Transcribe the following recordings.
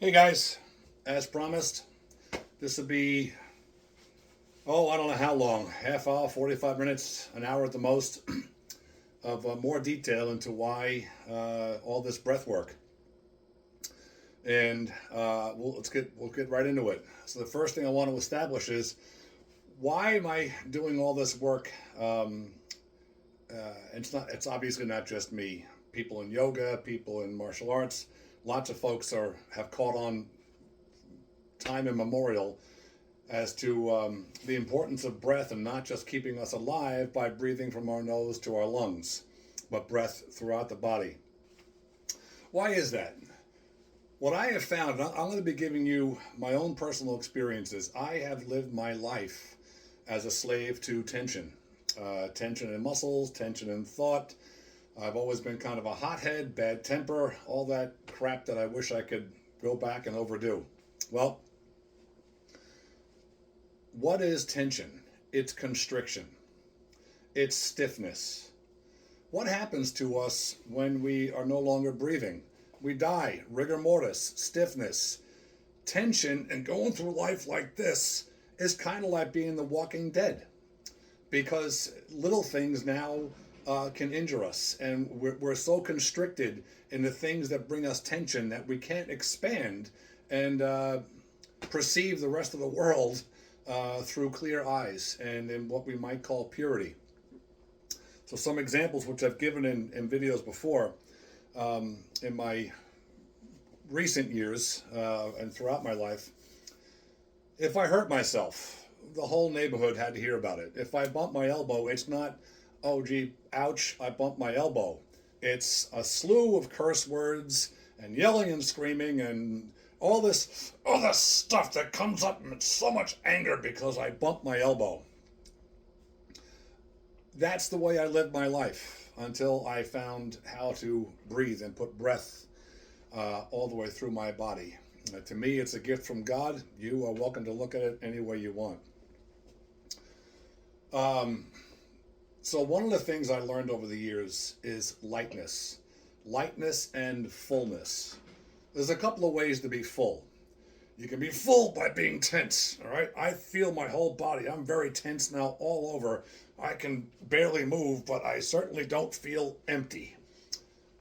Hey guys, as promised, this will be, I don't know how long, half hour, 45 minutes, an hour at the most, of more detail into why all this breath work. And we'll get right into it. So the first thing I want to establish is why am I doing all this work? It's obviously not just me. People in yoga, people in martial arts, lots of folks have caught on time immemorial as to the importance of breath and not just keeping us alive by breathing from our nose to our lungs, but breath throughout the body. Why is that? What I have found, and I'm going to be giving you my own personal experiences. I have lived my life as a slave to tension. Tension in muscles, tension in thought. I've always been kind of a hothead, bad temper, all that crap that I wish I could go back and overdo. Well, what is tension? It's constriction. It's stiffness. What happens to us when we are no longer breathing? We die, rigor mortis, stiffness. Tension and going through life like this is kind of like being the walking dead, because little things now can injure us, and we're so constricted in the things that bring us tension that we can't expand and perceive the rest of the world through clear eyes and in what we might call purity. So some examples which I've given in videos before, in my recent years and throughout my life. If I hurt myself, the whole neighborhood had to hear about it. If I bump my elbow, it's not, oh gee, ouch, I bumped my elbow. It's a slew of curse words and yelling and screaming and all this stuff that comes up with so much anger because I bumped my elbow. That's the way I lived my life until I found how to breathe and put breath all the way through my body. To me, it's a gift from God. You are welcome to look at it any way you want. So one of the things I learned over the years is lightness and fullness. There's a couple of ways to be full. You can be full by being tense, all right? I feel my whole body. I'm very tense now all over. I can barely move, but I certainly don't feel empty.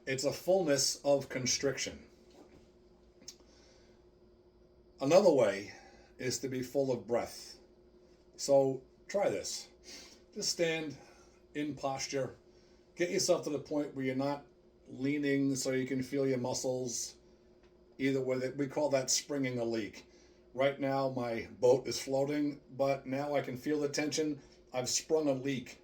It's a fullness of constriction. Another way is to be full of breath. So try this. Just stand in posture. Get yourself to the point where you're not leaning so you can feel your muscles. Either way, we call that springing a leak. Right now, my boat is floating, but now I can feel the tension. I've sprung a leak.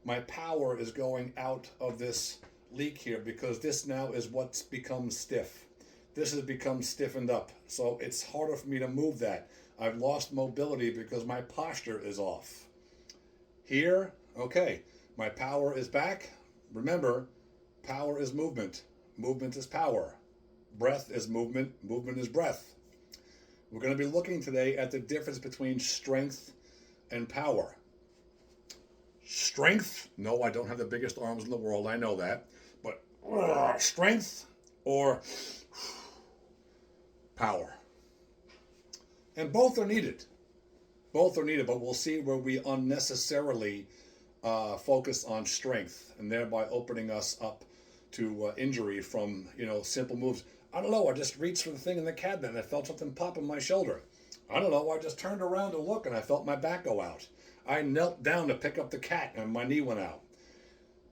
My power is going out of this leak here because this now is what's become stiff. This has become stiffened up, so it's harder for me to move that. I've lost mobility because my posture is off. Here, okay, my power is back. Remember, power is movement. Movement is power. Breath is movement. Movement is breath. We're going to be looking today at the difference between strength and power. Strength, no, I don't have the biggest arms in the world, I know that. But strength or power. And both are needed. Both are needed, but we'll see where we unnecessarily focus on strength and thereby opening us up to injury from, simple moves. I don't know, I just reached for the thing in the cabinet and I felt something pop in my shoulder. I don't know, I just turned around to look and I felt my back go out. I knelt down to pick up the cat and my knee went out.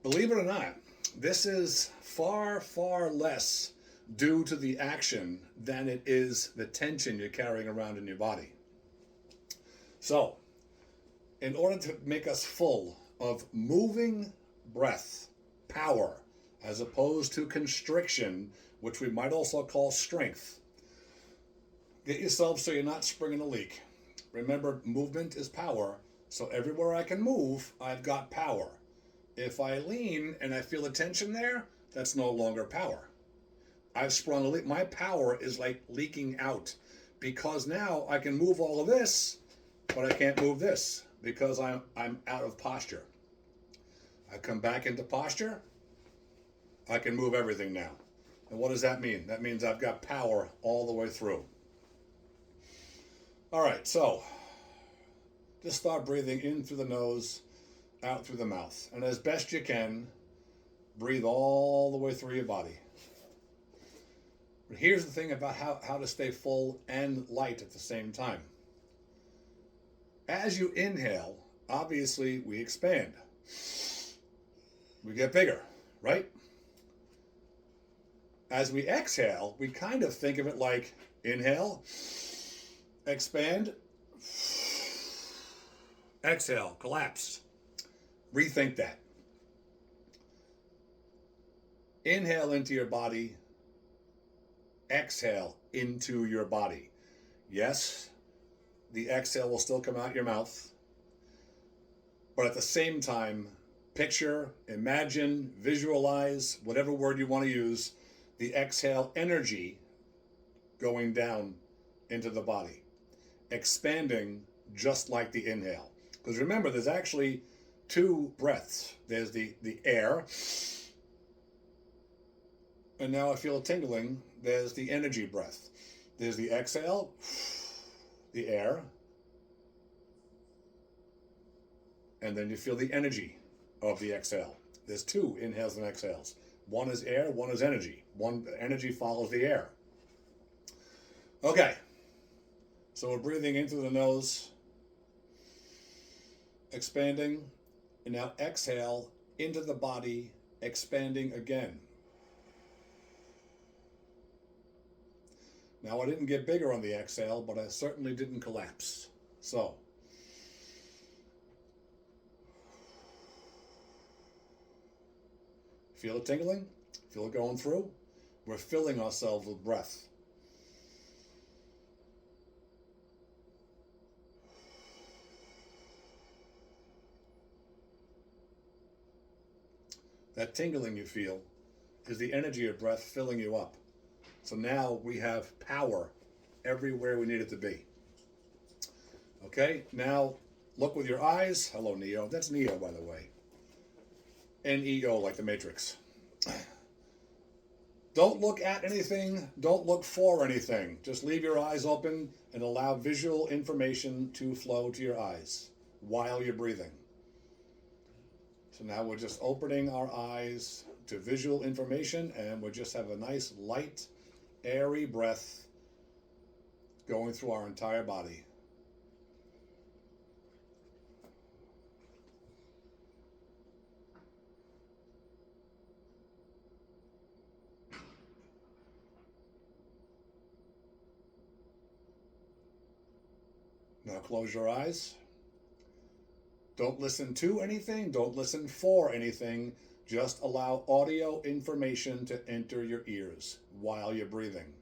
Believe it or not, this is far, far less due to the action than it is the tension you're carrying around in your body. So, in order to make us full of moving breath, power, as opposed to constriction, which we might also call strength, get yourself so you're not springing a leak. Remember, movement is power, so everywhere I can move, I've got power. If I lean and I feel the tension there, that's no longer power. I've sprung a leak. My power is like leaking out because now I can move all of this, but I can't move this because I'm out of posture. I come back into posture, I can move everything now. And what does that mean? That means I've got power all the way through. All right, so just start breathing in through the nose, out through the mouth. And as best you can, breathe all the way through your body. But here's the thing about how to stay full and light at the same time. As you inhale, obviously we expand. We get bigger, right? As we exhale, we kind of think of it like inhale, expand, exhale, collapse. Rethink that. Inhale into your body, exhale into your body. Yes, the exhale will still come out your mouth, but at the same time, picture, imagine, visualize, whatever word you want to use, the exhale energy going down into the body, expanding just like the inhale. Because remember, there's actually two breaths. There's the air, and now I feel tingling. There's the energy breath. There's the exhale, the air, and then you feel the energy of the exhale. There's two inhales and exhales. One is air, one is energy. One energy follows the air. Okay, so we're breathing in through the nose, expanding, and now exhale into the body, expanding again. Now I didn't get bigger on the exhale, but I certainly didn't collapse. So, feel it tingling? Feel it going through? We're filling ourselves with breath. That tingling you feel is the energy of breath filling you up. So now we have power everywhere we need it to be. Okay, now look with your eyes. Hello, Neo. That's Neo, by the way. N-E-O, like the Matrix. Don't look at anything. Don't look for anything. Just leave your eyes open and allow visual information to flow to your eyes while you're breathing. So now we're just opening our eyes to visual information, and we just have a nice light, airy breath going through our entire body. Now close your eyes. Don't listen to anything. Don't listen for anything. Just allow audio information to enter your ears while you're breathing.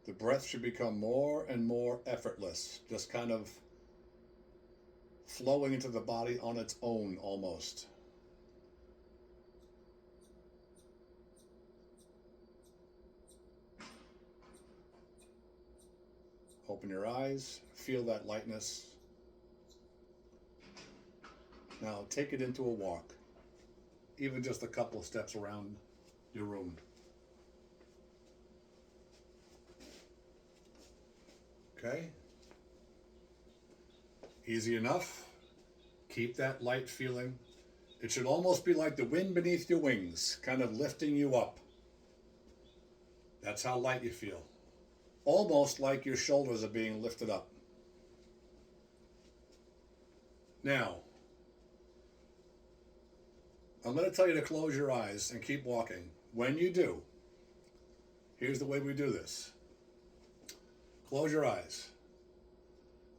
The breath should become more and more effortless, just kind of flowing into the body on its own almost. Open your eyes, feel that lightness. Now take it into a walk, even just a couple of steps around your room. Okay? Easy enough. Keep that light feeling. It should almost be like the wind beneath your wings, kind of lifting you up. That's how light you feel. Almost like your shoulders are being lifted up. Now, I'm going to tell you to close your eyes and keep walking. When you do, here's the way we do this. Close your eyes.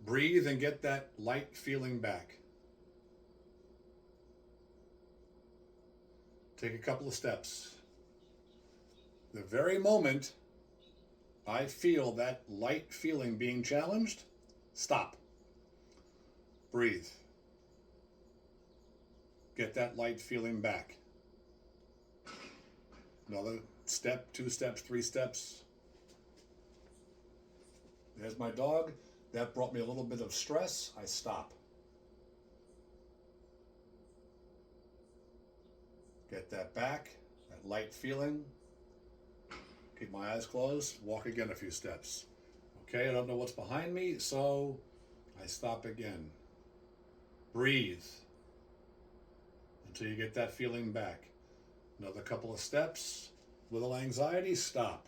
Breathe and get that light feeling back. Take a couple of steps. The very moment I feel that light feeling being challenged, stop. Breathe. Get that light feeling back. Another step, 2 steps, 3 steps. There's my dog. That brought me a little bit of stress. I stop. Get that back, that light feeling. Keep my eyes closed. Walk again a few steps. Okay, I don't know what's behind me, so I stop again. Breathe until you get that feeling back. Another couple of steps. Little anxiety, stop.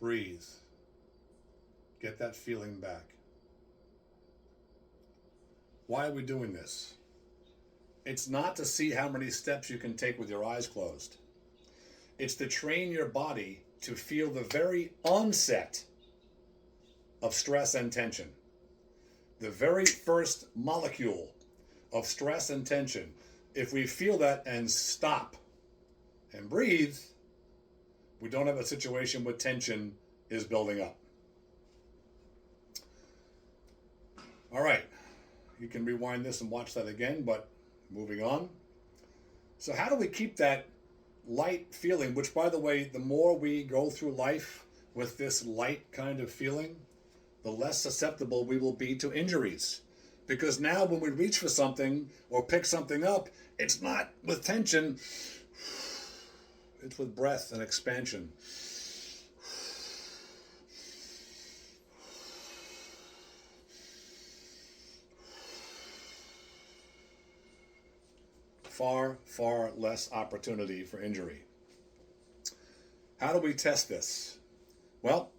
Breathe. Get that feeling back. Why are we doing this? It's not to see how many steps you can take with your eyes closed. It's to train your body to feel the very onset of stress and tension. The very first molecule of stress and tension. If we feel that and stop and breathe, we don't have a situation where tension is building up. All right, you can rewind this and watch that again, but moving on. So how do we keep that light feeling, which, by the way, the more we go through life with this light kind of feeling, the less susceptible we will be to injuries. Because now when we reach for something or pick something up, it's not with tension, it's with breath and expansion. Far, far less opportunity for injury. How do we test this? Well,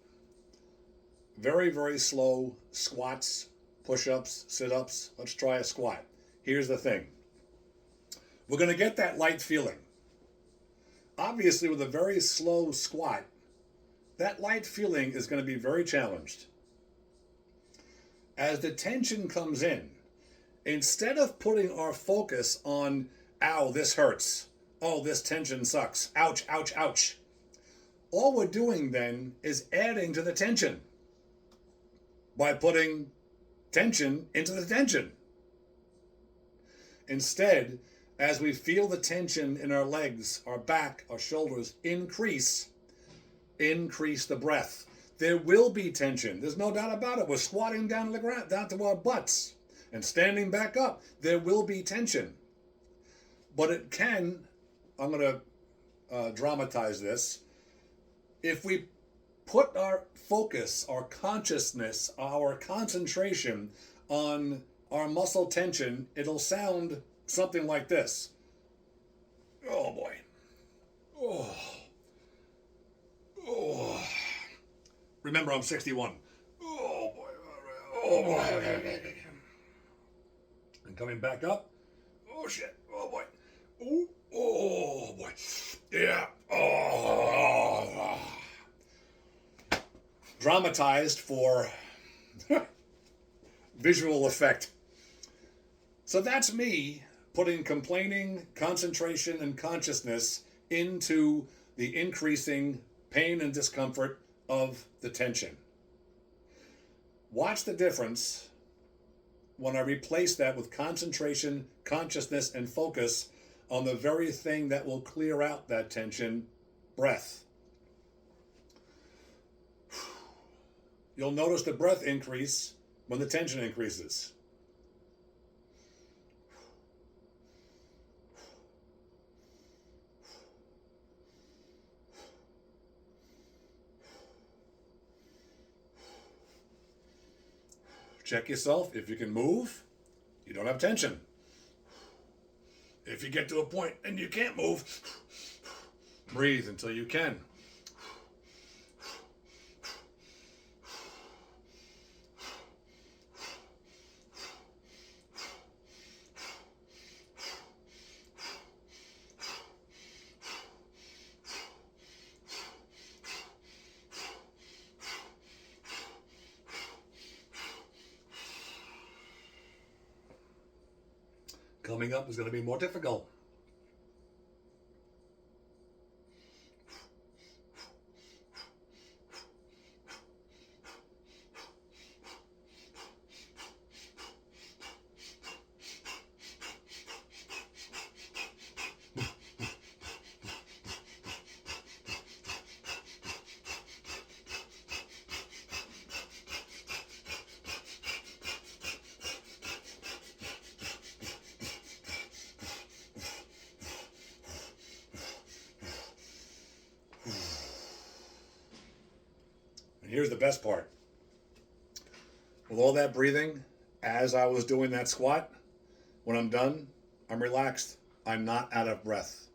very, very slow squats, push-ups, sit-ups. Let's try a squat. Here's the thing. We're going to get that light feeling. Obviously, with a very slow squat, that light feeling is going to be very challenged. As the tension comes in, instead of putting our focus on, ow, this hurts, oh, this tension sucks, ouch, ouch, ouch, all we're doing then is adding to the tension by putting tension into the tension. Instead, as we feel the tension in our legs, our back, our shoulders increase the breath. There will be tension. There's no doubt about it. We're squatting down to the ground, down to our butts, and standing back up. There will be tension. But it can, I'm going to dramatize this, if we put our focus, our consciousness, our concentration on our muscle tension, it'll sound something like this. Oh boy. Oh. Oh. Remember, I'm 61. Oh boy. Oh boy. And coming back up. Oh shit. Oh boy. Oh, oh boy. Yeah. Oh. Dramatized for visual effect. So that's me putting complaining, concentration, and consciousness into the increasing pain and discomfort of the tension. Watch the difference when I replace that with concentration, consciousness, and focus on the very thing that will clear out that tension, breath. You'll notice the breath increase when the tension increases. Check yourself. If you can move, you don't have tension. If you get to a point and you can't move, breathe until you can. Coming up is going to be more difficult. here's the best part. With all that breathing, as I was doing that squat, when I'm done, I'm relaxed. I'm not out of breath.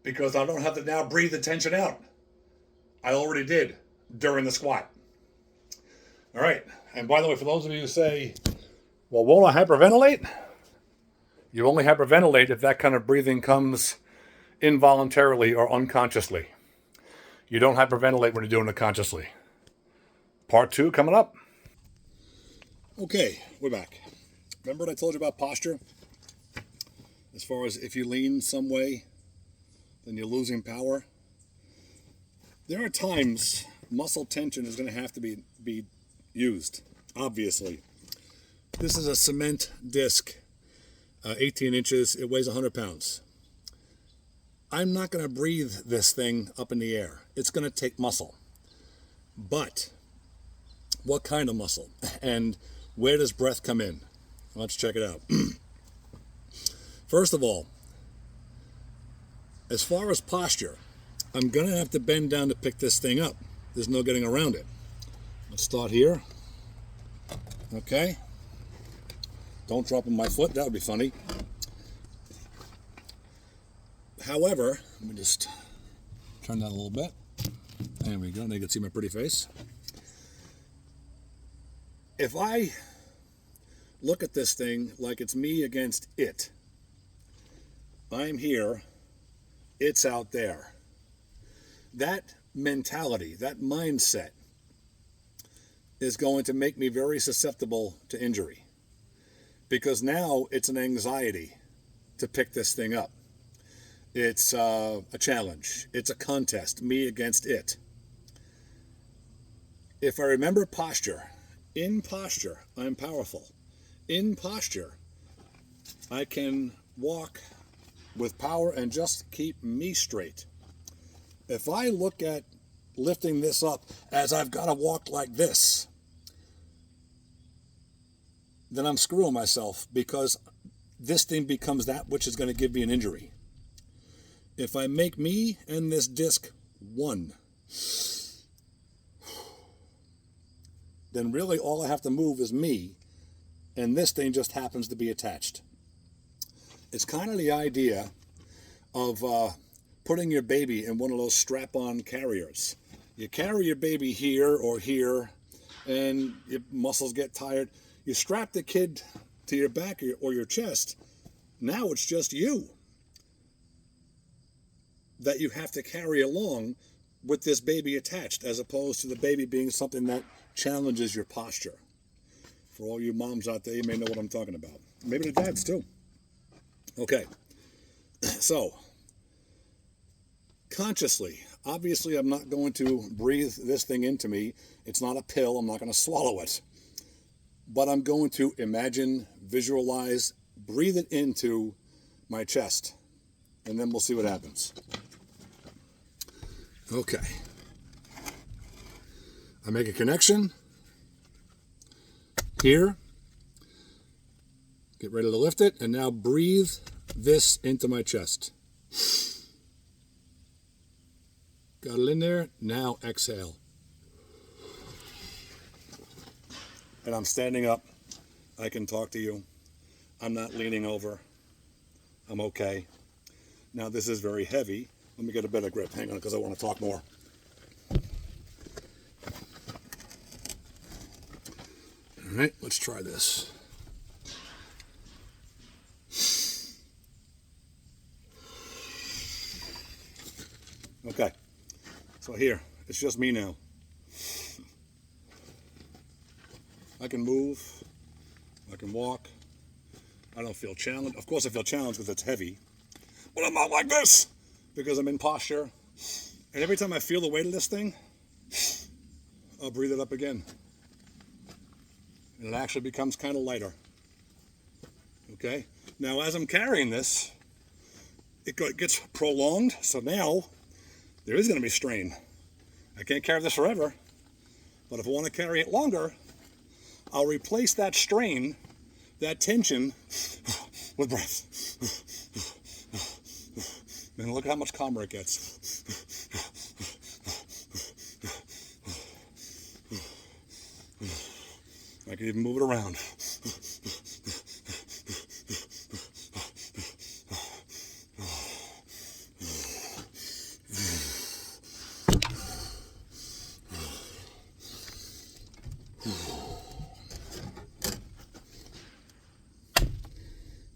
Because I don't have to now breathe the tension out. I already did during the squat. All right. And by the way, for those of you who say, well, won't I hyperventilate? You only hyperventilate if that kind of breathing comes involuntarily or unconsciously. You don't hyperventilate when you're doing it consciously. Part 2 coming up. Okay, we're back. Remember what I told you about posture? As far as if you lean some way, then you're losing power. There are times muscle tension is going to have to be used, obviously. This is a cement disc, 18 inches. It weighs 100 pounds. I'm not going to breathe this thing up in the air. It's going to take muscle. But what kind of muscle? And where does breath come in? Let's check it out. First of all, as far as posture, I'm going to have to bend down to pick this thing up. There's no getting around it. Let's start here. Okay. Don't drop on my foot. That would be funny. However, let me just turn that a little bit. There we go. Now you can see my pretty face. If I look at this thing like it's me against it, I'm here, it's out there. That mentality, that mindset is going to make me very susceptible to injury, because now it's an anxiety to pick this thing up. It's a challenge. It's a contest, me against it. If I remember posture, in posture, I'm powerful. In posture, I can walk with power and just keep me straight. If I look at lifting this up as I've got to walk like this, then I'm screwing myself, because this thing becomes that which is going to give me an injury. If I make me and this disc one, then really all I have to move is me, and this thing just happens to be attached. It's kind of the idea of putting your baby in one of those strap-on carriers. You carry your baby here or here, and your muscles get tired. You strap the kid to your back or your chest. Now it's just you that you have to carry along with this baby attached, as opposed to the baby being something that challenges your posture. For all you moms out there, you may know what I'm talking about. Maybe the dads too. Okay, so consciously, obviously I'm not going to breathe this thing into me. It's not a pill. I'm not going to swallow it. But I'm going to imagine, visualize, breathe it into my chest, and then we'll see what happens. Okay. I make a connection here. Get ready to lift it, and now breathe this into my chest. Got it in there. Now exhale. And I'm standing up. I can talk to you. I'm not leaning over. I'm okay. Now this is very heavy. Let me get a better grip. Hang on, because I want to talk more. All right, let's try this. Okay, so here, it's just me now. I can move, I can walk. I don't feel challenged. Of course I feel challenged because it's heavy, but I'm not like this because I'm in posture. And every time I feel the weight of this thing, I'll breathe it up again. And it actually becomes kind of lighter. Okay? Now as I'm carrying this, it gets prolonged, so now there is going to be strain. I can't carry this forever, but if I want to carry it longer, I'll replace that strain, that tension, with breath. And look how much calmer it gets. I can even move it around.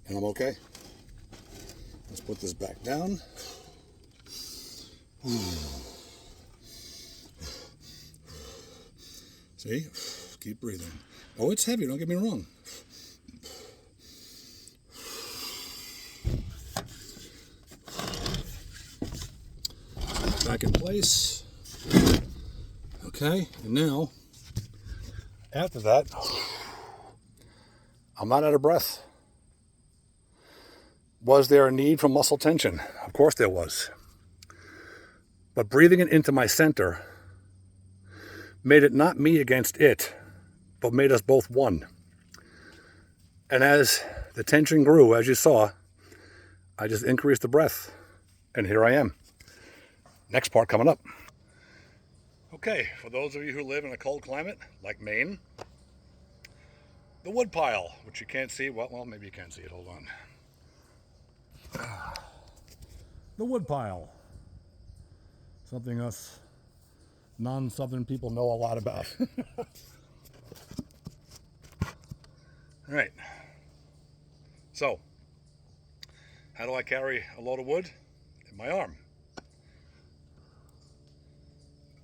And I'm okay. Let's put this back down. See? Keep breathing. Oh, it's heavy, don't get me wrong. Back in place. Okay, and now, after that, I'm not out of breath. Was there a need for muscle tension? Of course there was. But breathing it into my center made it not me against it, but made us both one. And as the tension grew, as you saw, I just increased the breath. And here I am. Next part coming up. Okay, for those of you who live in a cold climate, like Maine, the wood pile, which you can't see. Well, maybe you can see it. Hold on. The wood pile. Something us non-Southern people know a lot about. All right. So, how do I carry a load of wood? In my arm.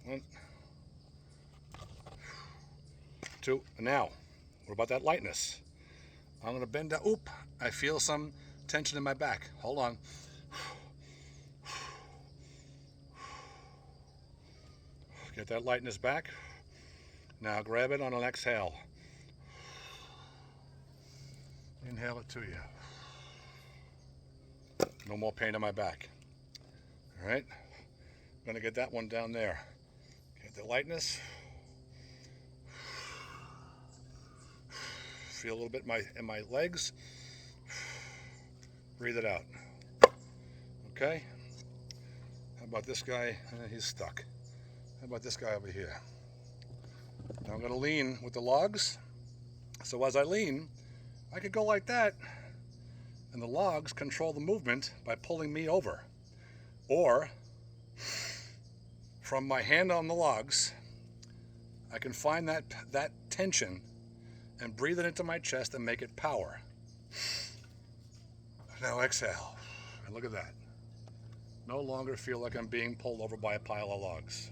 One, two, and now, what about that lightness? I'm going to bend down. Oop, I feel some tension in my back. Hold on. Get that lightness back. Now grab it on an exhale. Inhale it to you. No more pain in my back. All right. I'm going to get that one down there. Get the lightness. Feel a little bit in my legs. Breathe it out. Okay. How about this guy? He's stuck. How about this guy over here? Now I'm going to lean with the logs. So as I lean, I could go like that, and the logs control the movement by pulling me over. Or, from my hand on the logs, I can find that tension and breathe it into my chest and make it power. Now exhale, and look at that. No longer feel like I'm being pulled over by a pile of logs.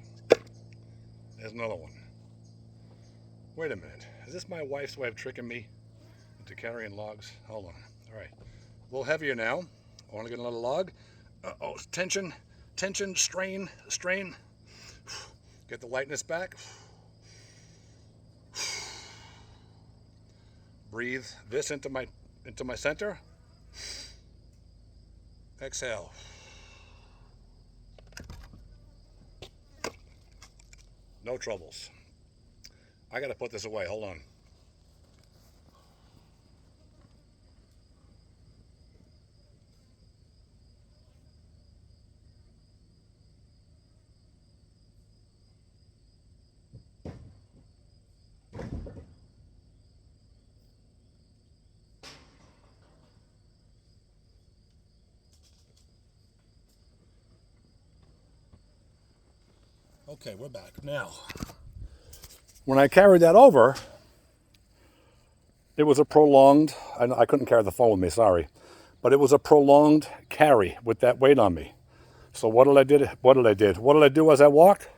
There's another one. Wait a minute, is this my wife's way of tricking me into carrying logs? Hold on, all right. A little heavier now. I want to get another log. Oh, tension, strain. Get the lightness back. Breathe this into my center. Exhale. No troubles. I got to put this away. Hold on. Okay, we're back. Now, when I carried that over, it was a prolonged, I couldn't carry the phone with me, sorry, but it was a prolonged carry with that weight on me. So what did I do as I walked?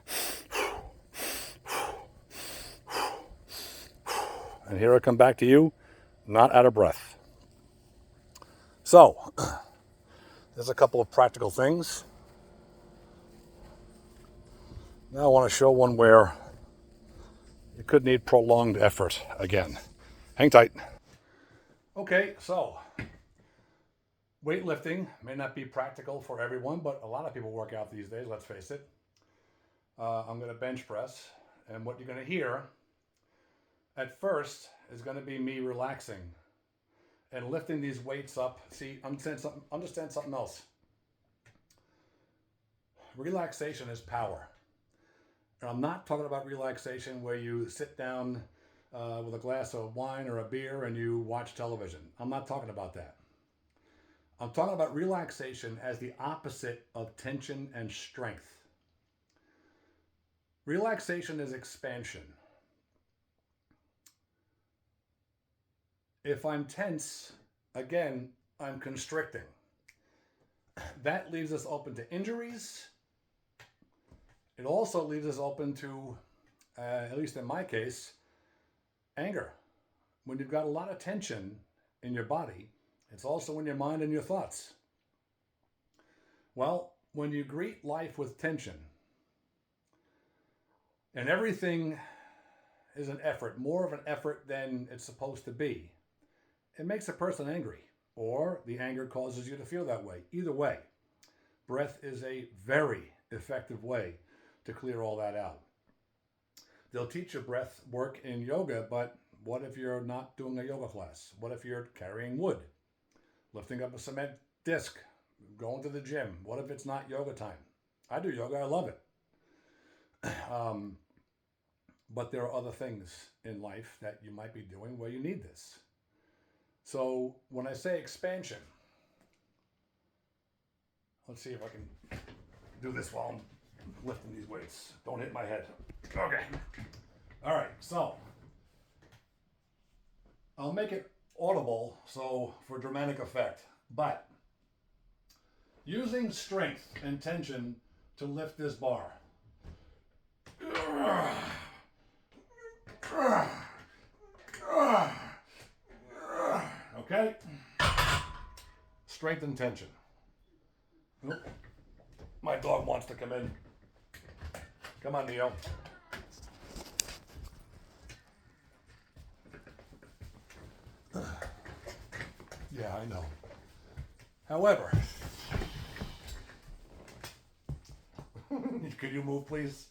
And here I come back to you, not out of breath. So, there's a couple of practical things. Now I want to show one where you could need prolonged effort again. Hang tight. Okay, so weightlifting may not be practical for everyone, but a lot of people work out these days, let's face it. I'm going to bench press, and what you're going to hear at first is going to be me relaxing and lifting these weights up. See, understand something else. Relaxation is power. And I'm not talking about relaxation where you sit down with a glass of wine or a beer and you watch television. I'm not talking about that. I'm talking about relaxation as the opposite of tension and strength. Relaxation is expansion. If I'm tense, again, I'm constricting. That leaves us open to injuries. It also leaves us open to, at least in my case, anger. When you've got a lot of tension in your body, it's also in your mind and your thoughts. Well, when you greet life with tension, and everything is an effort, more of an effort than it's supposed to be, it makes a person angry, or the anger causes you to feel that way. Either way, breath is a very effective way to clear all that out. They'll teach you breath work in yoga, but what if you're not doing a yoga class? What if you're carrying wood, lifting up a cement disc, going to the gym? What if it's not yoga time? I do yoga, I love it. But there are other things in life that you might be doing where you need this. So when I say expansion, let's see if I can do this while I'm lifting these weights. Don't hit my head. Okay. All right, so I'll make it audible so for dramatic effect, but using strength and tension to lift this bar. Okay? Strength and tension. Oop. My dog wants to come in. Come on, Neo. Yeah, I know. However, could you move, please?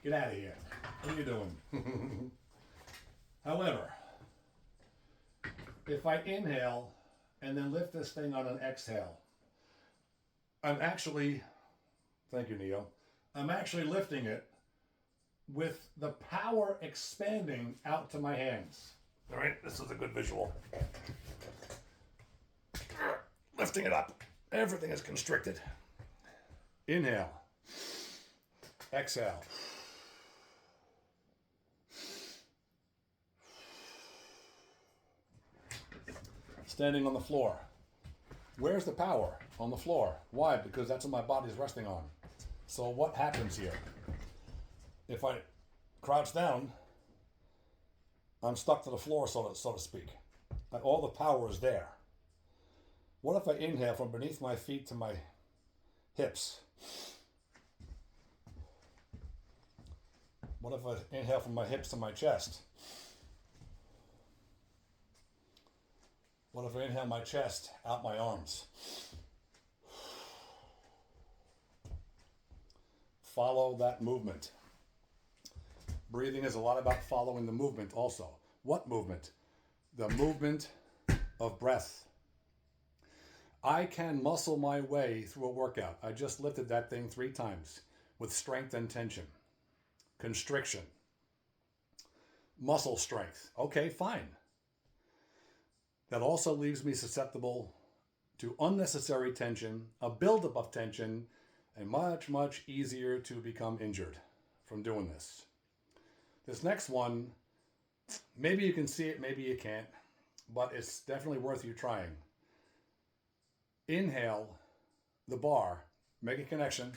Get out of here. What are you doing? However, if I inhale and then lift this thing on an exhale, I'm actually, thank you, Neo, I'm actually lifting it with the power expanding out to my hands. All right, this is a good visual. Lifting it up. Everything is constricted. Inhale. Exhale. Standing on the floor. Where's the power? On the floor. Why? Because that's what my body's resting on. So what happens here? If I crouch down, I'm stuck to the floor, so to speak. But all the power is there. What if I inhale from beneath my feet to my hips? What if I inhale from my hips to my chest? What if I inhale my chest out my arms? Follow that movement. Breathing is a lot about following the movement also. What movement? The movement of breath. I can muscle my way through a workout. I just lifted that thing 3 times with strength and tension. Constriction. Muscle strength. Okay, fine. That also leaves me susceptible to unnecessary tension, a buildup of tension, and much, much easier to become injured from doing this. This next one, maybe you can see it, maybe you can't, but it's definitely worth you trying. Inhale the bar, make a connection.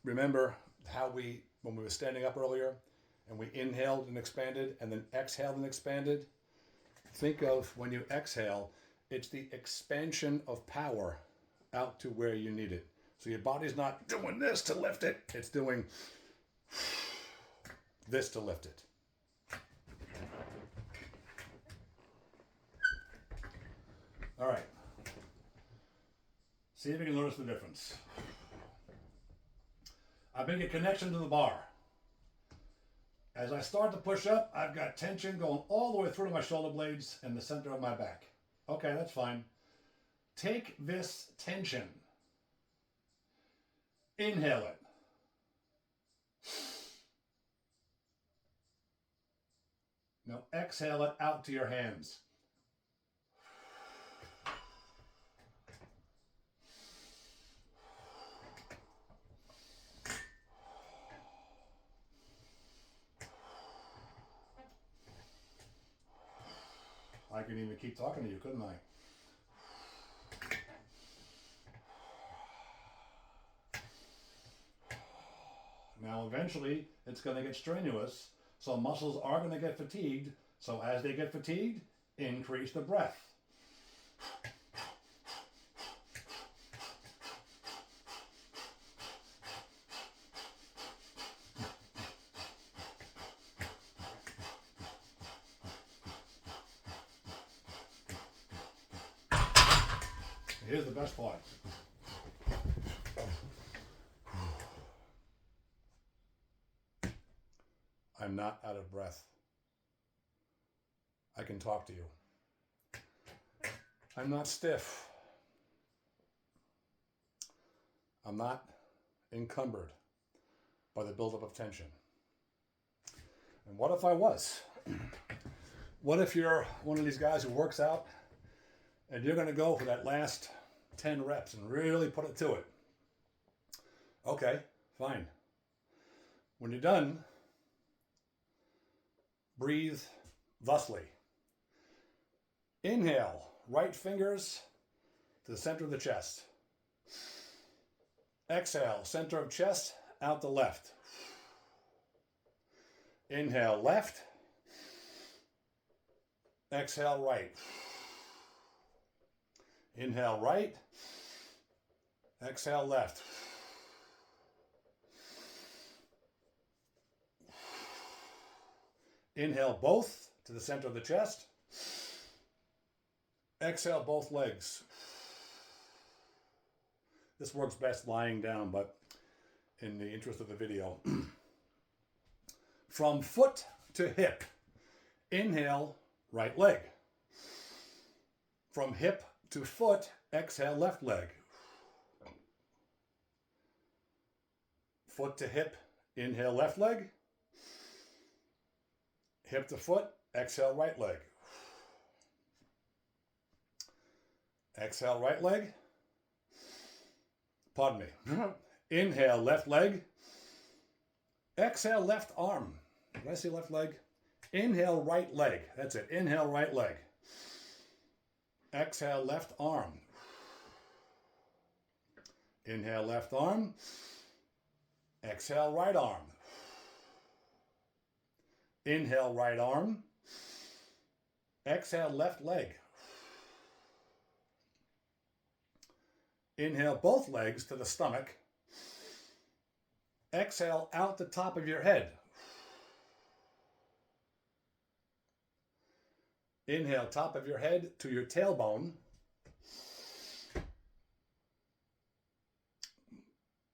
Remember how when we were standing up earlier, and we inhaled and expanded, and then exhaled and expanded? Think of when you exhale, it's the expansion of power out to where you need it. So your body's not doing this to lift it, it's doing this to lift it. All right. See if you can notice the difference. I make a connection to the bar. As I start to push up, I've got tension going all the way through to my shoulder blades and the center of my back. Okay, that's fine. Take this tension. Inhale it. Now exhale it out to your hands. I could even keep talking to you, couldn't I? Now eventually it's going to get strenuous, so muscles are going to get fatigued. So as they get fatigued, increase the breath. Here's the best part. I'm not out of breath. I can talk to you. I'm not stiff. I'm not encumbered by the buildup of tension. And what if I was? What if you're one of these guys who works out and you're going to go for that last 10 reps and really put it to it? Okay, fine. When you're done, breathe thusly. Inhale, right fingers to the center of the chest. Exhale, center of chest, out the left. Inhale, left. Exhale, right. Inhale, right. Exhale, left. Inhale both to the center of the chest. Exhale both legs. This works best lying down, but in the interest of the video. From foot to hip. Inhale, right leg. From hip to foot, exhale, left leg. Foot to hip, inhale, left leg. Hip to foot, exhale, right leg. Exhale, right leg. Pardon me. Inhale, left leg. Exhale, left arm. Did I say left leg? Inhale, right leg. That's it. Inhale, right leg. Exhale, left arm. Inhale, left arm. Exhale, right arm. Inhale, right arm. Exhale, left leg. Inhale both legs to the stomach. Exhale out the top of your head. Inhale top of your head to your tailbone.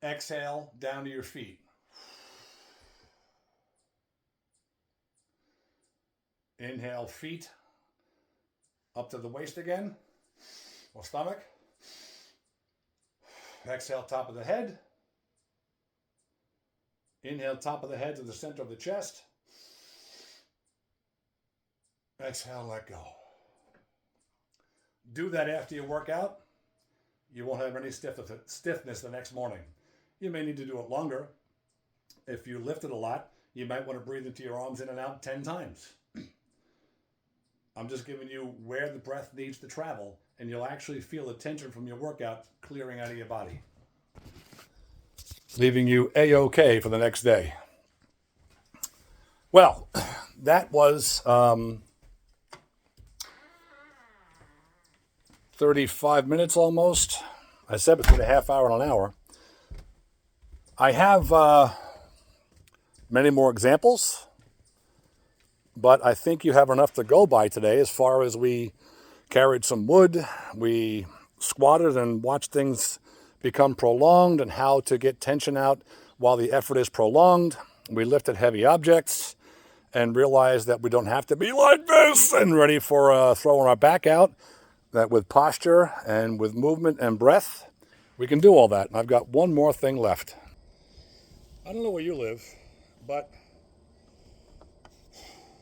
Exhale down to your feet. Inhale feet up to the waist again, or stomach. Exhale top of the head. Inhale top of the head to the center of the chest. Exhale, let go. Do that after you work out. You won't have any stiffness the next morning. You may need to do it longer. If you lifted a lot, you might want to breathe into your arms in and out 10 times. I'm just giving you where the breath needs to travel, and you'll actually feel the tension from your workout clearing out of your body, leaving you A-OK for the next day. Well, that was 35 minutes almost. I said between a half hour and an hour. I have many more examples, but I think you have enough to go by today as far as we carried some wood, we squatted and watched things become prolonged and how to get tension out while the effort is prolonged. We lifted heavy objects and realized that we don't have to be like this and ready for throwing our back out, that with posture and with movement and breath, we can do all that. And I've got one more thing left. I don't know where you live, but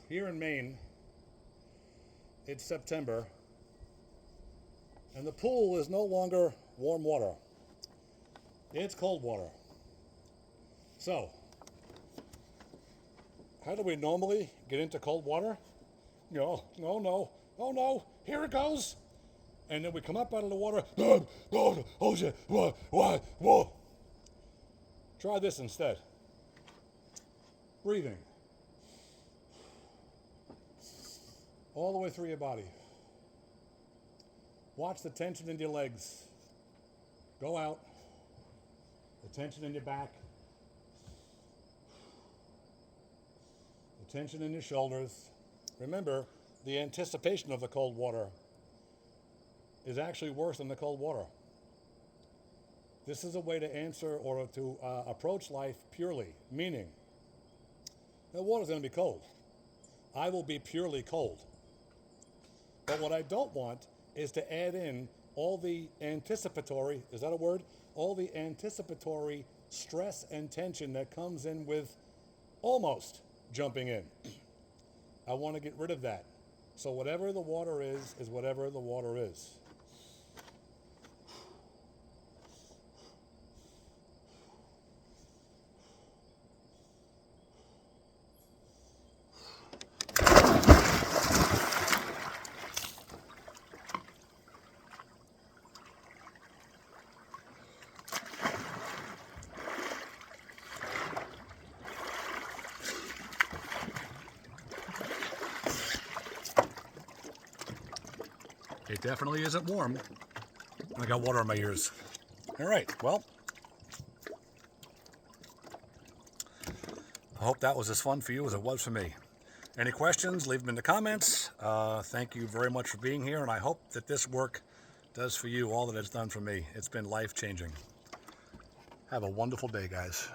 here in Maine, it's September, and the pool is no longer warm water. It's cold water. So, how do we normally get into cold water? No, oh no, here it goes. And then we come up out of the water. Oh shit, whoa. Try this instead. Breathing. All the way through your body. Watch the tension in your legs. Go out. The tension in your back. The tension in your shoulders. Remember, the anticipation of the cold water is actually worse than the cold water. This is a way to answer or to approach life purely, meaning the water's going to be cold. I will be purely cold. But what I don't want is to add in all the anticipatory, is that a word? All the anticipatory stress and tension that comes in with almost jumping in. I want to get rid of that. So whatever the water is whatever the water is. It definitely isn't warm. I got water in my ears. All right, well, I hope that was as fun for you as it was for me. Any questions, leave them in the comments. Thank you very much for being here, and I hope that this work does for you all that it's done for me. It's been life-changing. Have a wonderful day, guys.